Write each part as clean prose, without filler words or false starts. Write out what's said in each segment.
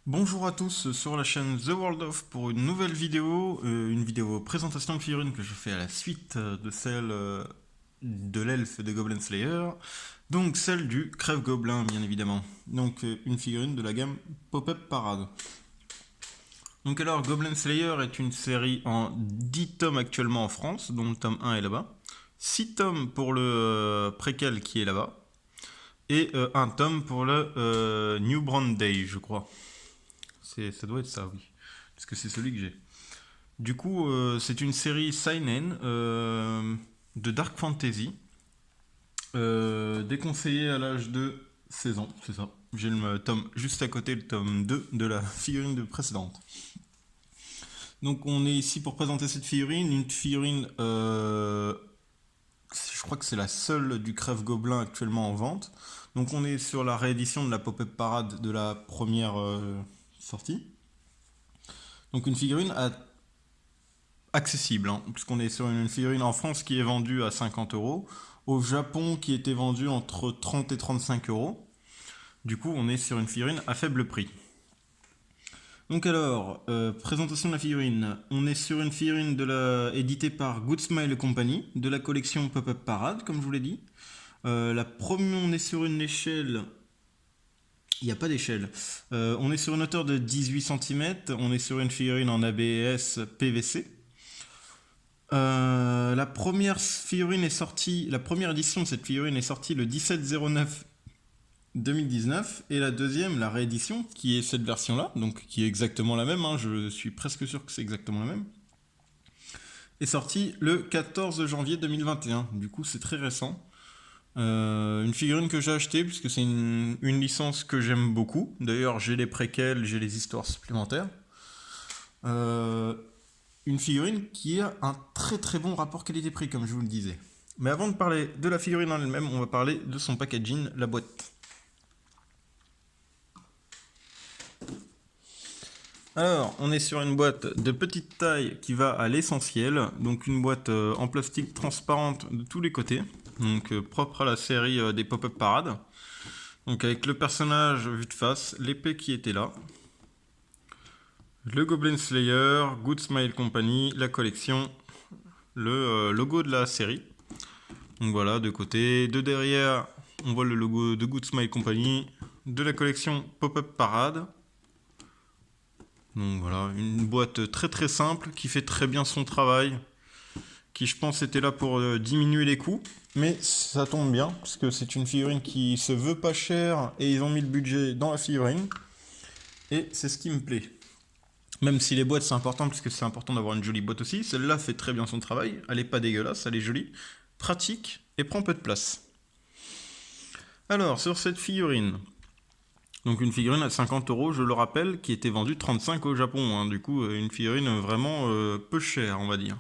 Bonjour à tous sur la chaîne The World of pour une vidéo présentation de figurines que je fais à la suite de celle de l'elfe de Goblin Slayer, donc celle du Crève Gobelin bien évidemment, donc une figurine de la gamme Pop-Up Parade. Donc alors Goblin Slayer est une série en 10 tomes actuellement en France, dont le tome 1 est là-bas, 6 tomes pour le préquel qui est là-bas, et un tome pour le New Brand Day je crois. Ça doit être ça, oui. Parce que c'est celui que j'ai. Du coup, c'est une série seinen de Dark Fantasy, déconseillée à l'âge de 16 ans, c'est ça. J'ai le tome juste à côté, le tome 2 de la figurine de précédente. Donc on est ici pour présenter cette figurine, une figurine, je crois que c'est la seule du Crève Gobelin actuellement en vente. Donc on est sur la réédition de la Pop-Up Parade de la première sortie. Donc une figurine accessible, hein, puisqu'on est sur une figurine en France qui est vendue à 50 euros, au Japon qui était vendue entre 30 et 35 euros. Du coup, on est sur une figurine à faible prix. Donc alors, présentation de la figurine. On est sur une figurine éditée par Good Smile Company, de la collection Pop-Up Parade, comme je vous l'ai dit. On est sur une échelle. Il n'y a pas d'échelle. On est sur une hauteur de 18 cm. On est sur une figurine en ABS PVC. La première figurine est sortie, la première édition de cette figurine est sortie le 17/09 2019 et la deuxième, la réédition, qui est cette version-là, donc qui est exactement la même, hein, je suis presque sûr que c'est exactement la même, est sortie le 14 janvier 2021. Du coup, c'est très récent. Une figurine que j'ai achetée puisque c'est une licence que j'aime beaucoup. D'ailleurs, j'ai les préquels, j'ai les histoires supplémentaires. Une figurine qui a un très très bon rapport qualité-prix, comme je vous le disais. Mais avant de parler de la figurine en elle-même, on va parler de son packaging, la boîte. Alors, on est sur une boîte de petite taille qui va à l'essentiel, donc une boîte en plastique transparente de tous les côtés, donc propre à la série des Pop-Up Parade. Donc avec le personnage vu de face, l'épée qui était là, le Goblin Slayer, Good Smile Company, la collection, le logo de la série. Donc voilà, de côté. De derrière, on voit le logo de Good Smile Company, de la collection Pop-Up Parade. Donc voilà, une boîte très très simple qui fait très bien son travail, qui je pense était là pour diminuer les coûts. Mais ça tombe bien, parce que c'est une figurine qui se veut pas chère et ils ont mis le budget dans la figurine. Et c'est ce qui me plaît. Même si les boîtes c'est important, parce que c'est important d'avoir une jolie boîte aussi, celle-là fait très bien son travail, elle est pas dégueulasse, elle est jolie, pratique et prend peu de place. Alors, sur cette figurine, donc une figurine à 50 euros, je le rappelle, qui était vendue 35 au Japon, hein, du coup une figurine vraiment peu chère, on va dire.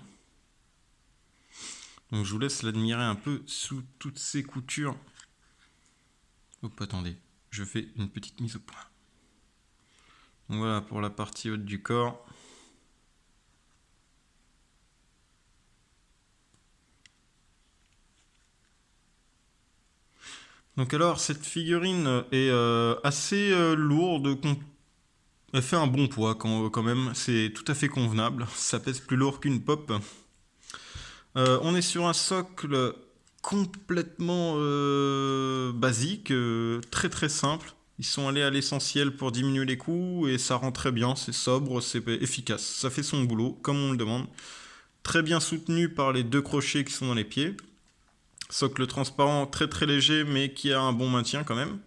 Donc je vous laisse l'admirer un peu sous toutes ses coutures. Hop, attendez, je fais une petite mise au point. Donc voilà pour la partie haute du corps. Donc alors, cette figurine est assez lourde. Elle fait un bon poids quand même. C'est tout à fait convenable. Ça pèse plus lourd qu'une pop. On est sur un socle complètement basique, très très simple. Ils sont allés à l'essentiel pour diminuer les coûts et ça rend très bien. C'est sobre, c'est efficace. Ça fait son boulot comme on le demande. Très bien soutenu par les deux crochets qui sont dans les pieds. Socle transparent très très léger mais qui a un bon maintien quand même.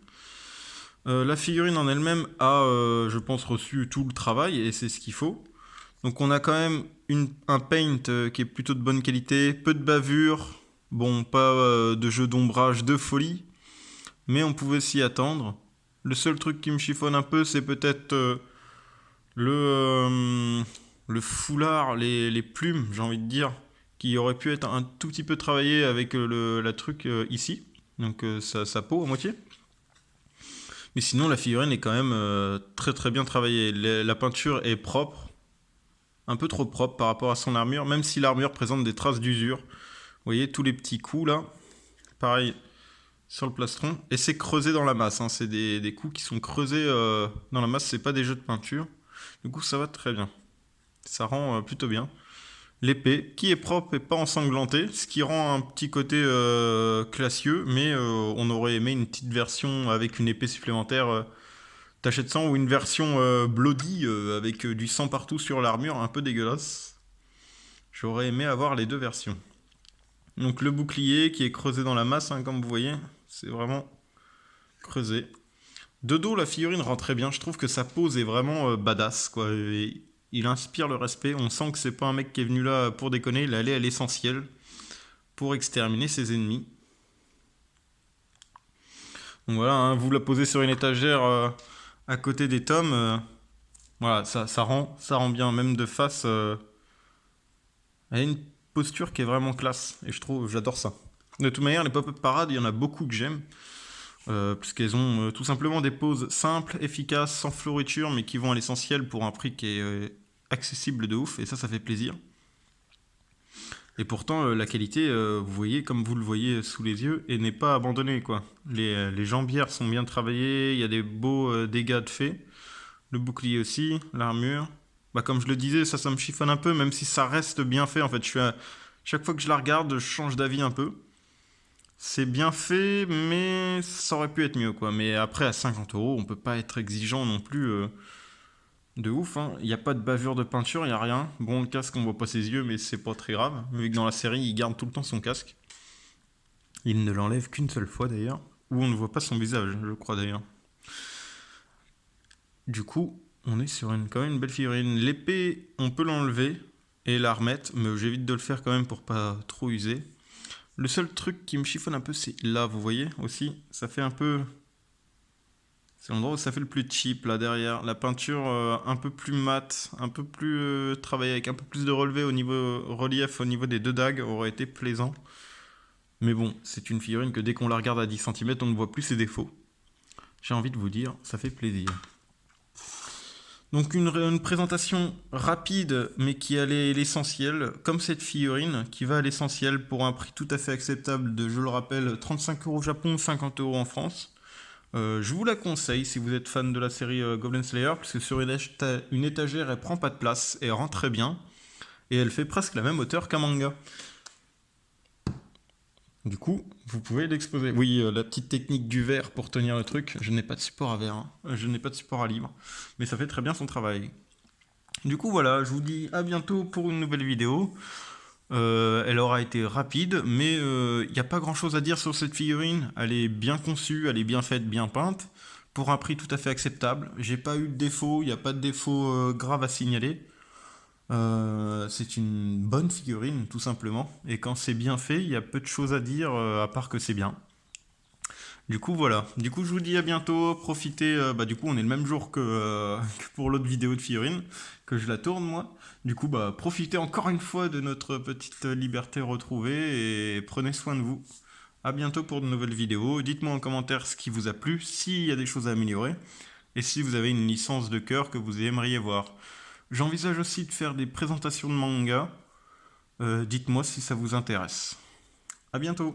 La figurine en elle-même a, je pense, reçu tout le travail et c'est ce qu'il faut. Donc on a quand même un paint qui est plutôt de bonne qualité, peu de bavure, bon pas de jeu d'ombrage de folie, mais on pouvait s'y attendre. Le seul truc qui me chiffonne un peu c'est peut-être le, le foulard, les plumes j'ai envie de dire, qui aurait pu être un tout petit peu travaillé avec la truc ici, donc sa peau à moitié. Mais sinon, la figurine est quand même très très bien travaillée. La peinture est propre, un peu trop propre par rapport à son armure, même si l'armure présente des traces d'usure. Vous voyez tous les petits coups là. Pareil, sur le plastron. Et c'est creusé dans la masse, hein. C'est des coups qui sont creusés dans la masse, c'est pas des jeux de peinture. Du coup, ça va très bien. Ça rend plutôt bien. L'épée, qui est propre et pas ensanglantée, ce qui rend un petit côté classieux, mais on aurait aimé une petite version avec une épée supplémentaire tachée de sang ou une version bloody avec du sang partout sur l'armure, un peu dégueulasse. J'aurais aimé avoir les deux versions. Donc le bouclier qui est creusé dans la masse, hein, comme vous voyez, c'est vraiment creusé. De dos, la figurine rend très bien. Je trouve que sa pose est vraiment badass, quoi. Et il inspire le respect. On sent que c'est pas un mec qui est venu là pour déconner. Il est allé à l'essentiel pour exterminer ses ennemis. Donc voilà, hein, vous la posez sur une étagère à côté des tomes. Voilà, ça rend bien. Même de face, elle a une posture qui est vraiment classe. Et j'adore ça. De toute manière, les pop-up parades, il y en a beaucoup que j'aime. Puisqu'elles ont tout simplement des poses simples, efficaces, sans floriture, mais qui vont à l'essentiel pour un prix qui est accessible de ouf, et ça fait plaisir. Et pourtant, la qualité, vous voyez, comme vous le voyez sous les yeux, et n'est pas abandonnée, quoi. Les jambières sont bien travaillées, il y a des beaux dégâts de fait. Le bouclier aussi, l'armure. Bah, comme je le disais, ça me chiffonne un peu, même si ça reste bien fait, en fait. Chaque fois que je la regarde, je change d'avis un peu. C'est bien fait, mais ça aurait pu être mieux, quoi. Mais après, à 50 €, on peut pas être exigeant non plus de ouf, hein. Il n'y a pas de bavure de peinture, il n'y a rien. Bon, le casque, on voit pas ses yeux, mais c'est pas très grave. Vu que dans la série, il garde tout le temps son casque. Il ne l'enlève qu'une seule fois, d'ailleurs. Ou on ne voit pas son visage, je crois, d'ailleurs. Du coup, on est sur quand même une belle figurine. L'épée, on peut l'enlever et la remettre, mais j'évite de le faire quand même pour pas trop user. Le seul truc qui me chiffonne un peu, c'est là, vous voyez aussi, ça fait un peu. C'est l'endroit où ça fait le plus cheap, là derrière. La peinture un peu plus mate, un peu plus travaillée, avec un peu plus de relevé au niveau relief, au niveau des deux dagues, aurait été plaisant. Mais bon, c'est une figurine que dès qu'on la regarde à 10 cm, on ne voit plus ses défauts. J'ai envie de vous dire, ça fait plaisir. Donc une présentation rapide, mais qui allait à l'essentiel, comme cette figurine, qui va à l'essentiel pour un prix tout à fait acceptable de, je le rappelle, 35 € au Japon, 50 € en France. Je vous la conseille si vous êtes fan de la série Goblin Slayer, parce que sur une étagère, elle prend pas de place, et elle rend très bien, et elle fait presque la même hauteur qu'un manga. Du coup, vous pouvez l'exposer. Oui, la petite technique du verre pour tenir le truc. Je n'ai pas de support à verre, hein. Je n'ai pas de support à livre. Mais ça fait très bien son travail. Du coup, voilà, je vous dis à bientôt pour une nouvelle vidéo. Elle aura été rapide, mais il n'y a pas grand chose à dire sur cette figurine. Elle est bien conçue, elle est bien faite, bien peinte, pour un prix tout à fait acceptable. J'ai pas eu de défaut, il n'y a pas de défaut grave à signaler. C'est une bonne figurine, tout simplement. Et quand c'est bien fait, il y a peu de choses à dire, à part que c'est bien. Du coup, voilà. Du coup, je vous dis à bientôt. Profitez. Bah, du coup, on est le même jour que pour l'autre vidéo de figurine, que je la tourne, moi. Du coup, bah, profitez encore une fois de notre petite liberté retrouvée et prenez soin de vous. À bientôt pour de nouvelles vidéos. Dites-moi en commentaire ce qui vous a plu, s'il y a des choses à améliorer, et si vous avez une licence de cœur que vous aimeriez voir. J'envisage aussi de faire des présentations de manga. Dites-moi si ça vous intéresse. À bientôt.